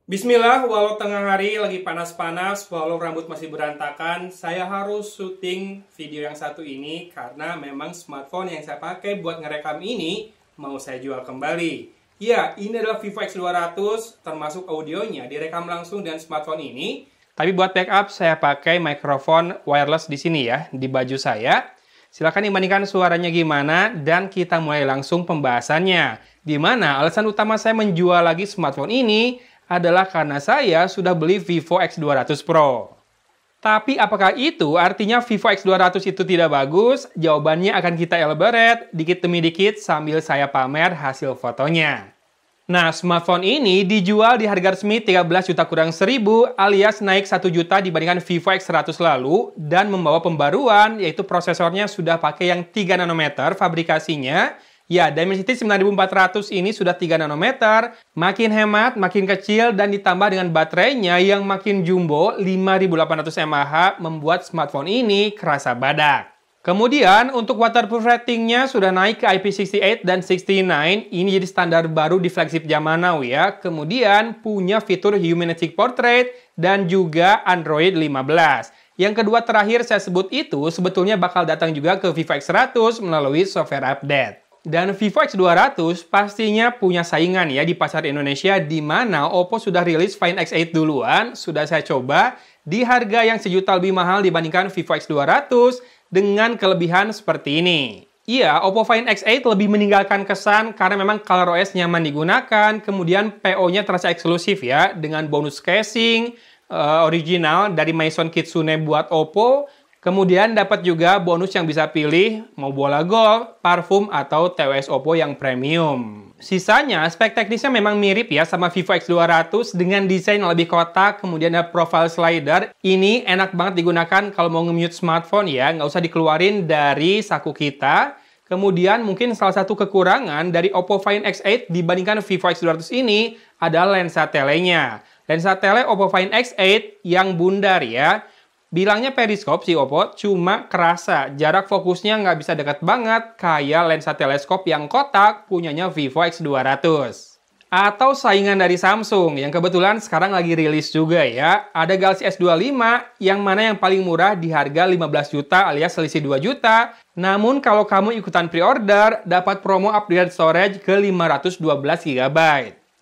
Bismillah, walau tengah hari lagi panas-panas, walau rambut masih berantakan, saya harus syuting video yang satu ini karena memang smartphone yang saya pakai buat ngerekam ini mau saya jual kembali. Ya, ini adalah Vivo X200, termasuk audionya direkam langsung dengan smartphone ini. Tapi buat backup saya pakai mikrofon wireless di sini ya, di baju saya. Silahkan dibandingkan suaranya gimana dan kita mulai langsung pembahasannya. Di mana alasan utama saya menjual lagi smartphone ini adalah karena saya sudah beli Vivo X200 Pro. Tapi apakah itu artinya Vivo X200 itu tidak bagus? Jawabannya akan kita elaborate dikit demi dikit sambil saya pamer hasil fotonya. Nah, smartphone ini dijual di harga resmi 13 juta kurang 1000 alias naik 1 juta dibandingkan Vivo X100 lalu dan membawa pembaruan yaitu prosesornya sudah pakai yang 3 nanometer fabrikasinya. Ya, Dimensity 9400 ini sudah 3 nanometer, makin hemat, makin kecil, dan ditambah dengan baterainya yang makin jumbo 5800 mAh membuat smartphone ini kerasa badak. Kemudian, untuk waterproof ratingnya sudah naik ke IP68 dan 69, ini jadi standar baru di flagship zaman now ya. Kemudian, punya fitur Humanity Portrait dan juga Android 15. Yang kedua terakhir saya sebut itu sebetulnya bakal datang juga ke Vivo X100 melalui software update. Dan Vivo X200 pastinya punya saingan ya di pasar Indonesia di mana Oppo sudah rilis Find X8 duluan, sudah saya coba di harga yang sejuta lebih mahal dibandingkan Vivo X200 dengan kelebihan seperti ini. Iya, Oppo Find X8 lebih meninggalkan kesan karena memang ColorOS nyaman digunakan, kemudian PO-nya terasa eksklusif ya dengan bonus casing original dari Maison Kitsune buat Oppo. Kemudian dapat juga bonus yang bisa pilih mau bola golf, parfum, atau TWS Oppo yang premium. Sisanya, spek teknisnya memang mirip ya sama Vivo X200 dengan desain yang lebih kotak, kemudian ada profile slider. Ini enak banget digunakan kalau mau nge-mute smartphone ya, nggak usah dikeluarin dari saku kita. Kemudian mungkin salah satu kekurangan dari Oppo Find X8 dibandingkan Vivo X200 ini adalah lensa telenya. Lensa tele Oppo Find X8 yang bundar ya. Bilangnya periskop sih Oppo, cuma kerasa jarak fokusnya nggak bisa dekat banget kayak lensa teleskop yang kotak punyanya Vivo X200. Atau saingan dari Samsung yang kebetulan sekarang lagi rilis juga ya. Ada Galaxy S25 yang mana yang paling murah di harga 15 juta alias selisih 2 juta. Namun kalau kamu ikutan pre-order, dapat promo upgrade storage ke 512 GB.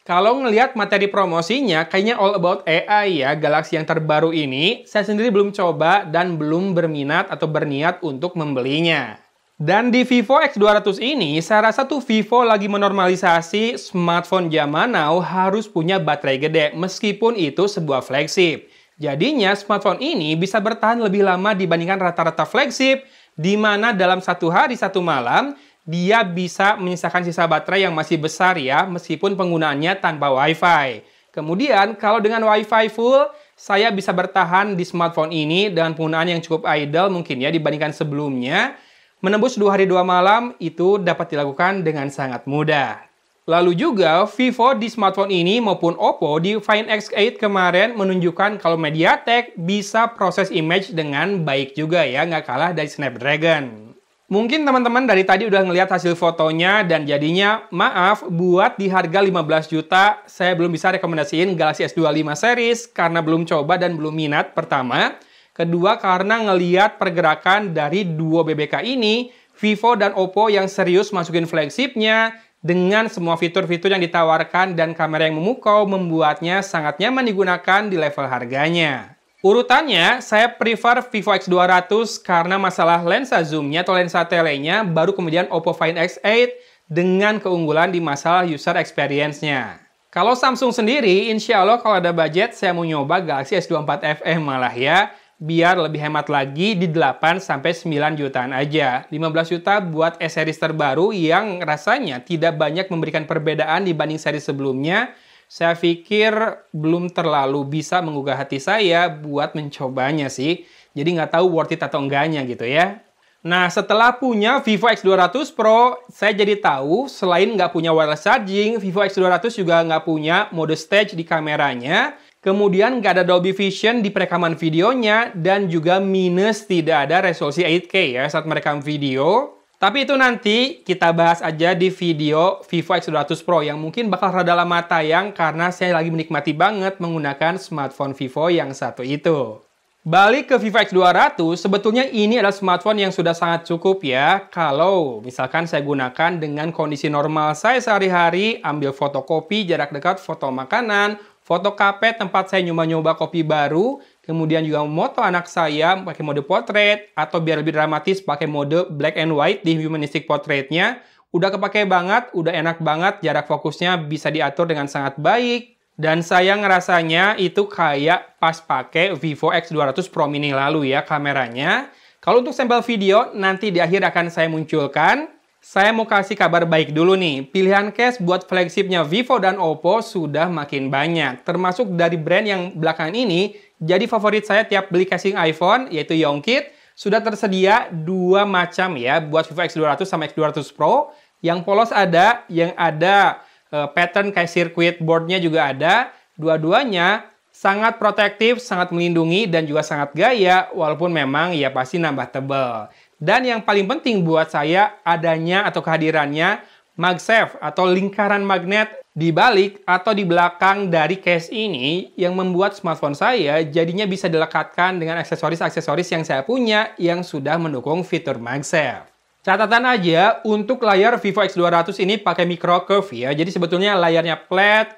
Kalau ngelihat materi promosinya, kayaknya all about AI ya, Galaxy yang terbaru ini. Saya sendiri belum coba dan belum berminat atau berniat untuk membelinya. Dan di Vivo X200 ini, saya rasa tuh Vivo lagi menormalisasi smartphone zaman now harus punya baterai gede, meskipun itu sebuah flagship. Jadinya smartphone ini bisa bertahan lebih lama dibandingkan rata-rata flagship, di mana dalam satu hari satu malam, dia bisa menyisakan sisa baterai yang masih besar ya, meskipun penggunaannya tanpa Wi-Fi. Kemudian, kalau dengan Wi-Fi full, saya bisa bertahan di smartphone ini dengan penggunaan yang cukup idle mungkin ya dibandingkan sebelumnya. Menembus 2 hari 2 malam itu dapat dilakukan dengan sangat mudah. Lalu juga, Vivo di smartphone ini maupun Oppo di Find X8 kemarin menunjukkan kalau MediaTek bisa proses image dengan baik juga ya, nggak kalah dari Snapdragon. Mungkin teman-teman dari tadi udah ngelihat hasil fotonya dan jadinya maaf buat di harga 15 juta saya belum bisa rekomendasiin Galaxy S25 series karena belum coba dan belum minat pertama. Kedua karena ngelihat pergerakan dari duo BBK ini, Vivo dan Oppo yang serius masukin flagshipnya dengan semua fitur-fitur yang ditawarkan dan kamera yang memukau membuatnya sangat nyaman digunakan di level harganya. Urutannya, saya prefer Vivo X200 karena masalah lensa zoom-nya atau lensa telenya, baru kemudian Oppo Find X8 dengan keunggulan di masalah user experience-nya. Kalau Samsung sendiri, insya Allah kalau ada budget, saya mau nyoba Galaxy S24 FE malah ya, biar lebih hemat lagi di 8-9 jutaan aja. 15 juta buat S-series terbaru yang rasanya tidak banyak memberikan perbedaan dibanding seri sebelumnya. Saya pikir belum terlalu bisa menggugah hati saya buat mencobanya sih. Jadi nggak tahu worth it atau enggaknya gitu ya. Nah, setelah punya Vivo X200 Pro, saya jadi tahu selain nggak punya wireless charging, Vivo X200 juga nggak punya mode stage di kameranya. Kemudian nggak ada Dolby Vision di perekaman videonya. Dan juga minus tidak ada resolusi 8K ya saat merekam video. Tapi itu nanti kita bahas aja di video Vivo X200 Pro yang mungkin bakal rada lama tayang karena saya lagi menikmati banget menggunakan smartphone Vivo yang satu itu. Balik ke Vivo X200, sebetulnya ini adalah smartphone yang sudah sangat cukup ya. Kalau misalkan saya gunakan dengan kondisi normal saya sehari-hari, ambil fotokopi jarak dekat, foto makanan, foto KP tempat saya nyoba-nyoba kopi baru, kemudian juga moto anak saya pakai mode portrait, atau biar lebih dramatis pakai mode black and white di humanistic portraitnya. Udah kepake banget, udah enak banget, jarak fokusnya bisa diatur dengan sangat baik. Dan saya ngerasanya itu kayak pas pakai Vivo X200 Pro Mini lalu ya kameranya. Kalau untuk sampel video, nanti di akhir akan saya munculkan. Saya mau kasih kabar baik dulu nih. Pilihan case buat flagshipnya Vivo dan Oppo sudah makin banyak. Termasuk dari brand yang belakangan ini jadi favorit saya tiap beli casing iPhone, yaitu Yongkit. Sudah tersedia 2 macam ya buat Vivo X200 sama X200 Pro. Yang polos ada, yang ada pattern kayak circuit boardnya juga ada. Dua-duanya sangat protektif, sangat melindungi, dan juga sangat gaya, walaupun memang ya pasti nambah tebal. Dan yang paling penting buat saya adanya atau kehadirannya MagSafe atau lingkaran magnet di balik atau di belakang dari case ini yang membuat smartphone saya jadinya bisa dilekatkan dengan aksesoris-aksesoris yang saya punya yang sudah mendukung fitur MagSafe. Catatan aja, untuk layar Vivo X200 ini pakai micro curve ya. Jadi sebetulnya layarnya flat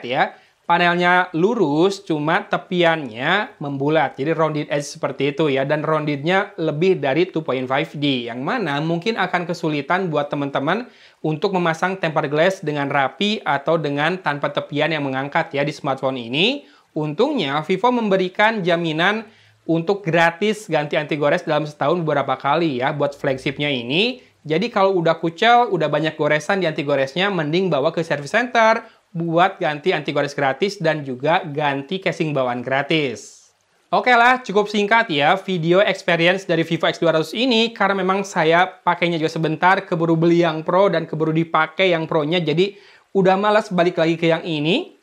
ya. Panelnya lurus, cuma tepiannya membulat. Jadi rounded edge seperti itu ya. Dan roundednya lebih dari 2.5D. Yang mana mungkin akan kesulitan buat teman-teman untuk memasang tempered glass dengan rapi atau dengan tanpa tepian yang mengangkat ya di smartphone ini. Untungnya Vivo memberikan jaminan untuk gratis ganti anti gores dalam setahun beberapa kali ya buat flagshipnya ini. Jadi kalau udah kucel, udah banyak goresan di anti goresnya, mending bawa ke service center buat ganti anti gores gratis dan juga ganti casing bawaan gratis. Oke lah, cukup singkat ya video experience dari Vivo X200 ini karena memang saya pakainya juga sebentar, keburu beli yang Pro dan keburu dipakai yang Pro-nya, jadi udah malas balik lagi ke yang ini.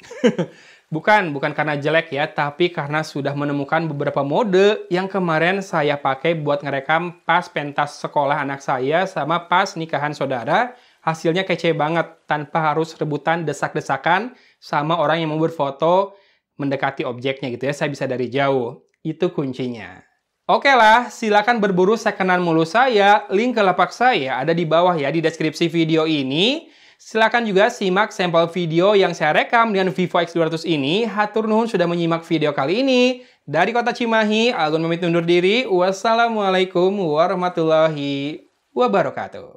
Bukan karena jelek ya, tapi karena sudah menemukan beberapa mode yang kemarin saya pakai buat ngerekam pas pentas sekolah anak saya sama pas nikahan saudara. Hasilnya kece banget, tanpa harus rebutan desak-desakan sama orang yang mau berfoto mendekati objeknya gitu ya. Saya bisa dari jauh. Itu kuncinya. Oke lah, silakan berburu secondan mulu saya. Link ke lapak saya ada di bawah ya di deskripsi video ini. Silakan juga simak sampel video yang saya rekam dengan Vivo X200 ini. Hatur nuhun sudah menyimak video kali ini. Dari kota Cimahi, Algun pamit undur diri. Wassalamualaikum warahmatullahi wabarakatuh.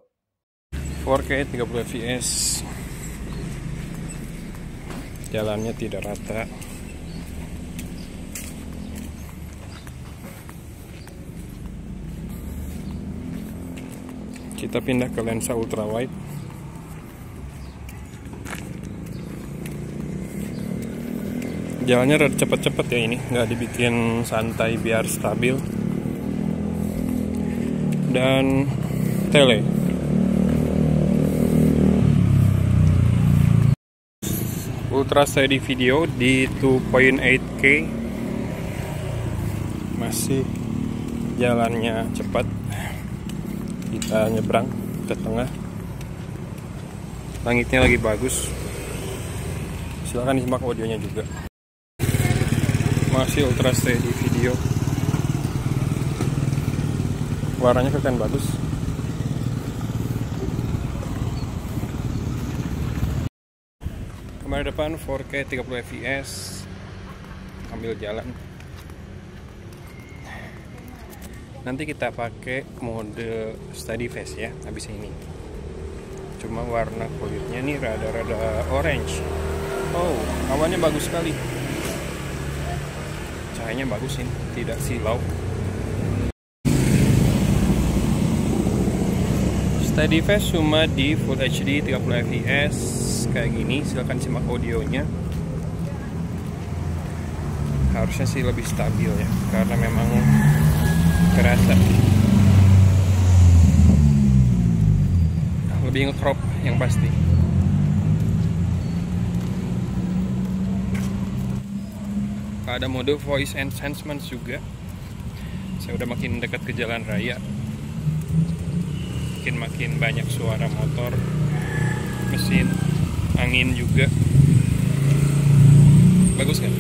4K 30 fps. Jalannya tidak rata. Kita pindah ke lensa ultrawide. Jalannya rada cepet-cepet ya ini, nggak dibikin santai biar stabil. Dan tele. Ultra steady video di 2.8K. Masih jalannya cepat. Kita nyebrang ke tengah. Langitnya lagi bagus. Silahkan disimak audionya juga. Masih ultra steady video, warnanya kelihatan bagus. Kamera depan 4K 30 fps, ambil jalan. Nanti kita pakai mode steady face ya habis ini. Cuma warna kulitnya nih rada-rada orange. Oh, awannya bagus sekali. Cahayanya bagus ini, tidak silau. Steady face cuma di Full HD 30 fps kayak gini. Silahkan simak audionya. Harusnya sih lebih stabil ya, karena memang kerasa lebih nge-crop yang pasti. Ada mode voice enhancement juga. Saya udah makin dekat ke jalan raya. makin banyak suara motor, mesin, angin juga. Bagus kan?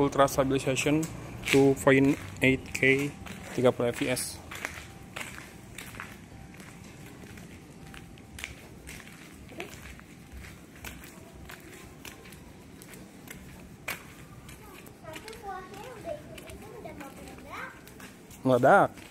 Ultra Stabilization 2.8K 30 fps. Meledak.